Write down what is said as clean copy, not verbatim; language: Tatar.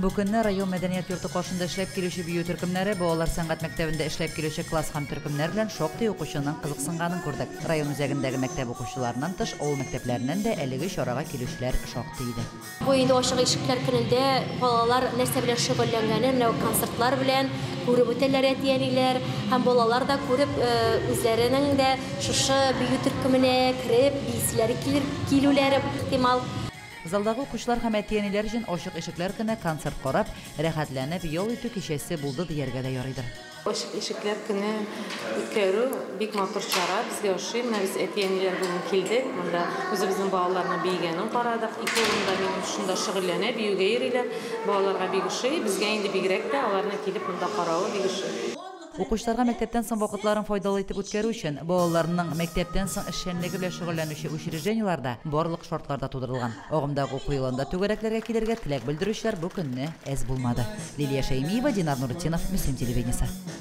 Bu günне rayon medeniyet yurtu koşunda işlep kilişi büyü türkümleri, Boğalar Sanat Mektebi'nde işlep kilişi klas ham türkümler bilen şokti okuşunun kızıksınganın kurduk. Rayon üzerindeki mektep okuşularından tış, oğul mekteplerinden de 50 şoraga kilişler şoktiydi. Bu indi oşağı işikler gününde bolalar nerse bilen şögöllengenler, konsertlar bilen kurup öteller etiyeniler, hem bolalar da kurup üzerinin de şuşu büyü türkümüne kirip, bilsileri kilüleri ihtimal. Zaldağı okuşlar hem etiyeniler için oşuk işikler kine konsert korap, rehatlanıp yol ütü kişesi buldu diyerge de yoruydur. Oşuk işikler kine ütkeru, bik motor çara, bizge oşuyum, biz etiyeniler bugün kildik. Bunda bizim bağlarına biygenin qaradık. İki olunda benim şunda şığırlene, büyüge yeriler, bağlarga bigişi, bizge indi bigrek de, alarına kilip bunda qarağı bigişi. Okuşlarga mektepten son vaqtlaryň foydaly etip ötkeru üçin bolalarnyň mektepten soň işçiligi bilen şugullanýaşy учрежденияларда borlyk şartlarda tudurulgan. Ogymdaky okuw ýylynda tögereklerge kilerge tilek bildirýüşler bu günni ez bulmady. Liliya Şeýmiýewa, Dinar Nurutdinov, Müslüm telewizionyny.